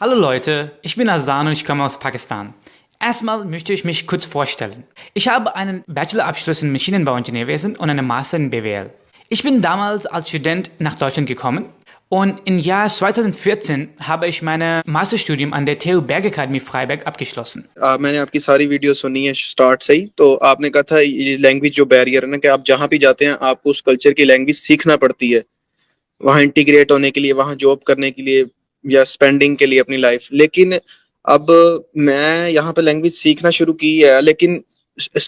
Hallo Leute, ich bin Azan und ich komme aus Pakistan. Erstmal möchte ich mich kurz vorstellen. Ich habe einen Bachelorabschluss in Maschinenbauingenieurwesen und einen Master in BWL. Ich bin damals als Student nach Deutschland gekommen und im Jahr 2014 habe ich mein Masterstudium an der TU Bergakademie Freiberg abgeschlossen. میں نے آپ کی ساری video سنی ہے start سے ہی. تو آپ نے کہا تھا یہ لینگویج جو بیریئر ہے نا، کہ آپ جہاں بھی جاتے ہیں آپ کو اس کلچر کی لینگویج سیکھنا پڑتی ہے وہاں انٹیگریٹ ہونے کے لیے، وہاں جاب کرنے کے لیے یا اسپینڈنگ کے لیے اپنی لائف. لیکن اب میں یہاں پہ لینگویج سیکھنا شروع کی ہے، لیکن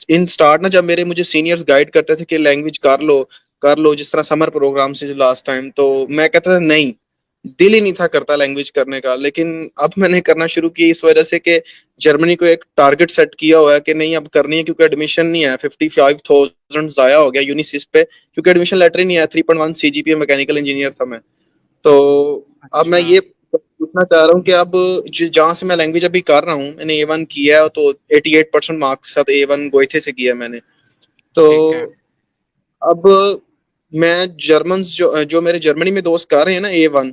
ان اسٹارٹ نا جب مجھے سینئرز گائیڈ کرتے تھے کہ لینگویج کر لو جس طرح سمر پروگرام سے لاسٹ ٹائم، تو میں کہتا تھا نہیں، دل ہی نہیں تھا کرتا لینگویج کرنے کا. لیکن اب میں نے کرنا شروع کی اس وجہ سے کہ جرمنی کو ایک ٹارگٹ سیٹ کیا ہوا ہے کہ نہیں اب کرنی ہے، کیونکہ ایڈمیشن نہیں ہے. 55,000 ضائع ہو گیا یونیسیس پہ، کیونکہ ایڈمیشن لیٹر ہی نہیں آیا. 3.1 CGPA میکینیکل انجینئر تھا میں. تو اب میں اچھا. یہ پوچھنا چاہ رہا ہوں کہ اب جہاں سے میں لینگویج ابھی کر رہا ہوں، میں نے A1 کیا ہے تو 88% مارکس کے ساتھ A1 گوئتھے سے کیا ہے میں نے. تو ٹھیک ہے. اب میں جرمنز جو میرے جرمنی میں دوست کر رہے ہیں نا A1،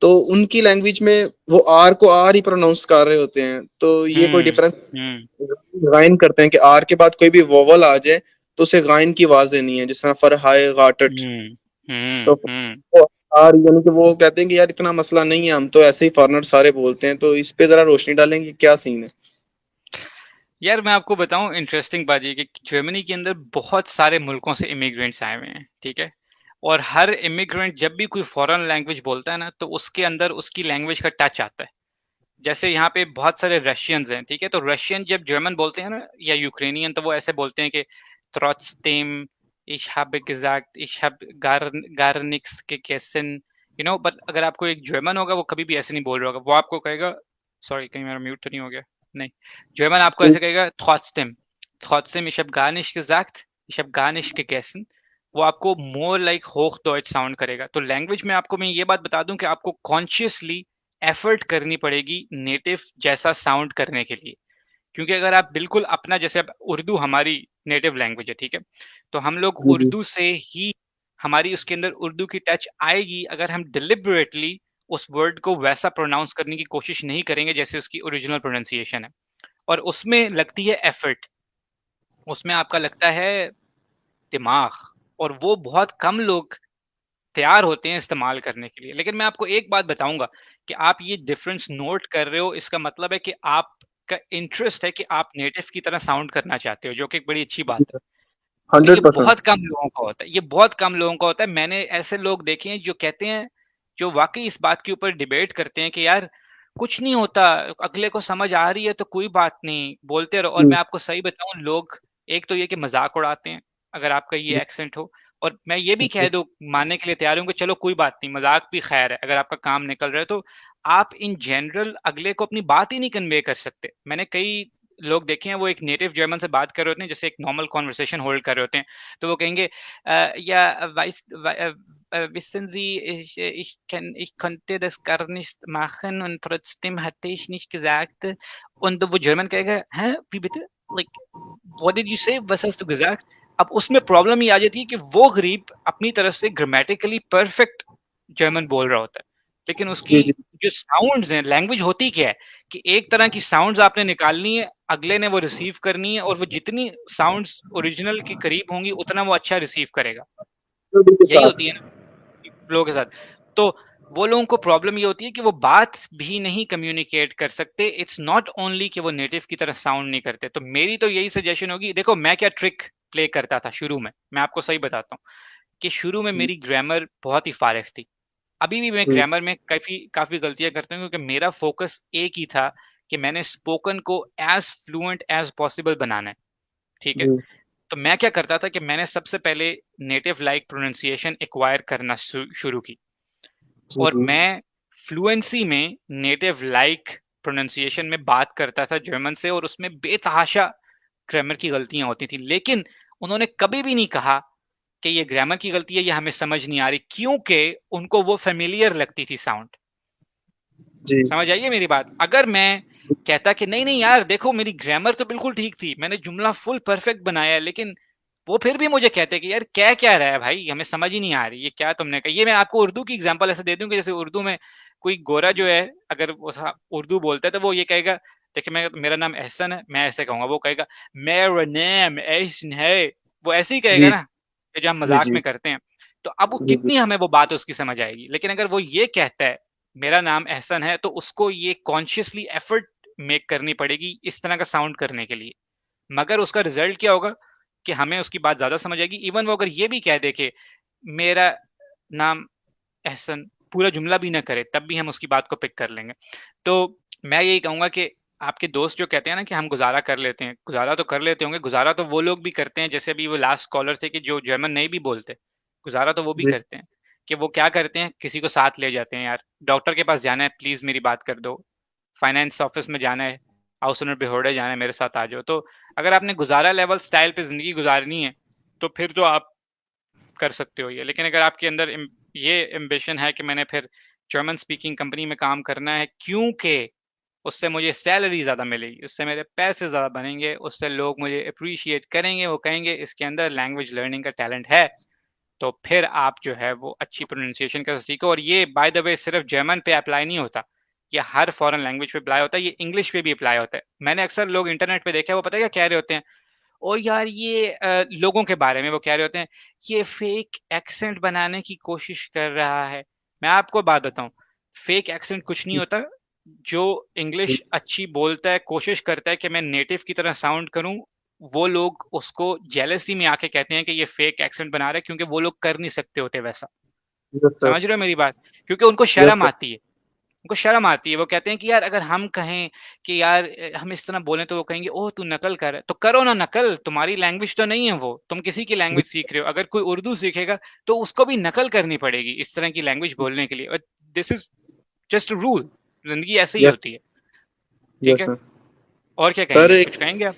تو ان کی لینگویج میں وہ آر کو آر ہی پروناؤنس کر رہے ہوتے ہیں. تو یہ کوئی ڈفرنس ہوں. غائن کرتے ہیں کہ آر کے بعد کوئی بھی ووول آ جائے تو اسے غائن کی آواز دینی ہے، جس طرح فرہائے غاٹٹ. ہوں. ہوں. تو ہوں. آر یعنی کہ وہ کہتے ہیں کہ یار اتنا مسئلہ نہیں ہے، ہم تو ایسے ہی فارنر سارے بولتے ہیں. تو اس پہ ذرا روشنی ڈالیں گے کیا سین ہے؟ یار میں آپ کو بتاؤں انٹرسٹنگ بات یہ کہ جرمنی کے اندر بہت سارے ملکوں سے امیگرینٹس آئے ہوئے ہیں. ٹھیک ہے. اور ہر امیگرینٹ جب بھی کوئی فورن لینگویج بولتا ہے نا تو اس کے اندر اس کی لینگویج کا ٹچ آتا ہے. جیسے یہاں پہ بہت سارے رشینز ہیں. ٹھیک ہے. تو رشین جب جرمن بولتے ہیں نا یا یوکرینین تو وہ ایسے بولتے ہیں کہ trotzdem ich habe gesagt ich habe gar nichts gegessen but اگر آپ کو ایک جرمن ہوگا وہ کبھی بھی ایسے نہیں بول رہا ہوگا. وہ آپ کو کہے گا سوری کہیں میرا میوٹ تو نہیں ہو گیا. نہیں, جرمن آپ کو ایسے کہے گا trotzdem ich habe gar nicht gesagt ich habe gar nicht gegessen. وہ آپ کو مور لائک ہوخ ڈوچ ساؤنڈ کرے گا. تو لینگویج میں آپ کو میں یہ بات بتا دوں کہ آپ کو کانشیسلی ایفرٹ کرنی پڑے گی نیٹو جیسا ساؤنڈ کرنے کے لیے. کیونکہ اگر آپ بالکل اپنا جیسے اردو ہماری نیٹو لینگویج ہے. ٹھیک ہے. تو ہم لوگ جی جی اردو سے ہی ہماری اس کے اندر اردو کی ٹچ آئے گی اگر ہم ڈیلیبریٹلی اس ورڈ کو ویسا پروناؤنس کرنے کی کوشش نہیں کریں گے جیسے اس کی اوریجنل پروننسیشن ہے. اور اس میں لگتی ہے ایفرٹ, اس میں آپ کا لگتا ہے دماغ, اور وہ بہت کم لوگ تیار ہوتے ہیں استعمال کرنے کے لیے. لیکن میں آپ کو ایک بات بتاؤں گا کہ آپ یہ ڈفرنس نوٹ کر رہے ہو, اس کا مطلب ہے کہ آپ کا انٹرسٹ ہے کہ آپ نیٹو کی طرح ساؤنڈ کرنا چاہتے ہو, جو کہ ایک بڑی اچھی بات ہے. کیونکہ یہ 100%. بہت کم لوگوں کا ہوتا ہے, یہ بہت کم لوگوں کا ہوتا ہے. میں نے ایسے لوگ دیکھے ہیں جو کہتے ہیں, جو واقعی اس بات کے اوپر ڈیبیٹ کرتے ہیں کہ یار کچھ نہیں ہوتا, اگلے کو سمجھ آ رہی ہے تو کوئی بات نہیں, بولتے رہو. اور میں آپ کو صحیح بتاؤں, لوگ ایک تو یہ کہ مذاق اڑاتے ہیں اگر آپ کا یہ ایکسنٹ ہو, اور میں یہ بھی کہہ دوں ماننے کے لیے تیار ہوں کہ چلو کوئی بات نہیں, مذاق بھی خیر ہے, اگر آپ کا کام نکل رہا ہے تو آپ ان جنرل اگلے کو اپنی بات ہی نہیں کنوے کر سکتے. میں نے کئی لوگ دیکھے ہیں وہ ایک نیٹو جرمن سے بات کر رہے ہوتے ہیں, جیسے ایک نارمل کانورسیشن ہولڈ کر رہے ہوتے ہیں, تو وہ کہیں گے یا wissen Sie ich konnte das gar nicht machen und trotzdem hatte ich nicht gesagt. Und وہ جرمن کہے گا ہاں wie bitte like what did you say was hast du gesagt. اب اس میں پرابلم یہ آ جاتی ہے کہ وہ غریب اپنی طرف سے گرامیٹیکلی پرفیکٹ جرمن بول رہا ہوتا ہے, لیکن اس کی جی جی جو ساؤنڈز ہیں, لینگویج ہوتی کیا ہے کہ ایک طرح کی ساؤنڈز آپ نے نکالنی ہے, اگلے نے وہ ریسیو کرنی ہے, اور وہ جتنی ساؤنڈز اوریجنل کے قریب ہوں گی اتنا وہ اچھا ریسیو کرے گا. کے یہی ساتھ. ہوتی ہے نا لوگوں کے ساتھ. تو وہ لوگوں کو پرابلم یہ ہوتی ہے کہ وہ بات بھی نہیں کمیونیکیٹ کر سکتے. اٹس ناٹ اونلی کہ وہ نیٹو کی طرح ساؤنڈ نہیں کرتے. تو میری تو یہی سجیشن ہوگی, دیکھو میں کیا ٹرک پلے کرتا تھا شروع میں آپ کو صحیح بتاتا ہوں کہ شروع میں میری گرامر بہت ہی فارغ تھی. ابھی بھی میں گرامر میں کافی غلطیاں کرتا ہوں, کیونکہ میرا فوکس ایک ہی تھا کہ میں نے اسپوکن کو ایز فلوئنٹ ایز پاسبل بنانا ہے. ٹھیک ہے. تو میں کیا کرتا تھا کہ میں نے سب سے پہلے نیٹو لائک پروننسیشن ایکوائر کرنا شروع کی, اور میں فلوئنسی میں نیٹو لائک پروننسیشن میں بات کرتا تھا جرمن سے, اور اس میں بے تحاشا گرامر کی غلطیاں ہوتی تھیں. لیکن انہوں نے کبھی بھی نہیں کہا کہ یہ گرامر کی غلطی ہے, یہ ہمیں سمجھ نہیں آ رہی, کیونکہ ان کو وہ فیملیئر لگتی تھی ساؤنڈ. سمجھ آئیے میری بات. اگر میں کہتا کہ نہیں یار دیکھو میری گرامر تو بالکل ٹھیک تھی, میں نے جملہ فل پرفیکٹ بنایا, لیکن وہ پھر بھی مجھے کہتے کہ یار کیا رہا ہے بھائی, ہمیں سمجھ ہی نہیں آ رہی یہ کیا تم نے کہا. یہ میں آپ کو اردو کی ایگزامپل ایسے دے دوں کہ جیسے اردو میں کوئی گورا جو ہے اگر وہ اردو بولتا ہے تو وہ یہ کہے گا دیکھیں میرا نام احسن ہے، میں ایسے کہوں گا، وہ کہے گا میرا نام احسن ہے، وہ ایسے ہی کہے گا جی نا کہ جو ہم جی مذاق جی میں کرتے ہیں. تو اب وہ جی جی کتنی ہمیں وہ بات اس کی سمجھ آئے گی. لیکن اگر وہ یہ کہتا ہے میرا نام احسن ہے تو اس کو یہ کانشیسلی ایفرٹ میک کرنی پڑے گی اس طرح کا ساؤنڈ کرنے کے لیے. مگر اس کا ریزلٹ کیا ہوگا کہ ہمیں اس کی بات زیادہ سمجھ آئے گی. ایون وہ اگر یہ بھی کہہ دے کہ میرا نام احسن، پورا جملہ بھی نہ کرے، تب بھی ہم اس کی بات کو پک کر لیں گے. تو میں یہی کہوں گا کہ آپ کے دوست جو کہتے ہیں نا کہ ہم گزارا کر لیتے ہیں، گزارا تو کر لیتے ہوں گے، گزارا تو وہ لوگ بھی کرتے ہیں جیسے ابھی وہ لاسٹ کالر تھے کہ جو جرمن نہیں بھی بولتے، گزارا تو وہ بھی جی کرتے ہیں. کہ وہ کیا کرتے ہیں، کسی کو ساتھ لے جاتے ہیں، یار ڈاکٹر کے پاس جانا ہے پلیز میری بات کر دو، فائنینس آفس میں جانا ہے، ہاؤس اونر بہوڑے جانا ہے، میرے ساتھ آ جاؤ. تو اگر آپ نے گزارا لیول سٹائل پہ زندگی گزارنی ہے تو پھر تو آپ کر سکتے ہو یہ. لیکن اگر آپ کے اندر یہ ایمبیشن ہے کہ میں نے پھر جرمن سپیکنگ کمپنی میں کام کرنا ہے کیونکہ اس سے مجھے سیلری زیادہ ملے گی، اس سے میرے پیسے زیادہ بنیں گے، اس سے لوگ مجھے اپریشیٹ کریں گے، وہ کہیں گے اس کے اندر لینگویج لرننگ کا ٹیلنٹ ہے، تو پھر آپ جو ہے وہ اچھی پروننسیشن کا سیکھو. اور یہ بائی دا وے صرف جرمن پہ اپلائی نہیں ہوتا، یہ ہر فورن لینگویج پہ اپلائی ہوتا ہے، یہ انگلش پہ بھی اپلائی ہوتا ہے. میں نے اکثر لوگ انٹرنیٹ پہ دیکھا ہے، وہ پتہ ہے کیا کہہ رہے ہوتے ہیں، اور یار یہ لوگوں کے بارے میں وہ کہہ رہے ہوتے ہیں یہ فیک ایکسنٹ بنانے کی کوشش کر رہا ہے. میں آپ کو بات بتاؤں، فیک ایکسنٹ کچھ نہیں ہوتا. جو انگلش اچھی بولتا ہے، کوشش کرتا ہے کہ میں نیٹو کی طرح ساؤنڈ کروں، وہ لوگ اس کو جیلسی میں آ کے کہتے ہیں کہ یہ فیک ایکسنٹ بنا رہا ہے کیونکہ وہ لوگ کر نہیں سکتے ہوتے ویسا. یس سر سمجھ رہے ہو میری بات؟ کیونکہ ان کو یس شرم سر آتی ہے، ان کو شرم آتی ہے. وہ کہتے ہیں کہ یار اگر ہم کہیں کہ یار ہم اس طرح بولیں تو وہ کہیں گے اوہ تو نقل کر رہا ہے. تو کرو نا نقل، تمہاری لینگویج تو نہیں ہے وہ، تم کسی کی لینگویج سیکھ رہے ہو. اگر کوئی اردو سیکھے گا تو اس کو بھی نقل کرنی پڑے گی اس طرح کی لینگویج بولنے کے لیے. دس از جسٹ رول، زندگی ایسے ہی یس ہوتی ہے. ٹھیک یس ہے، سر. اور کیا کہیں سر گے، ایک کچھ کہیں گے آپ؟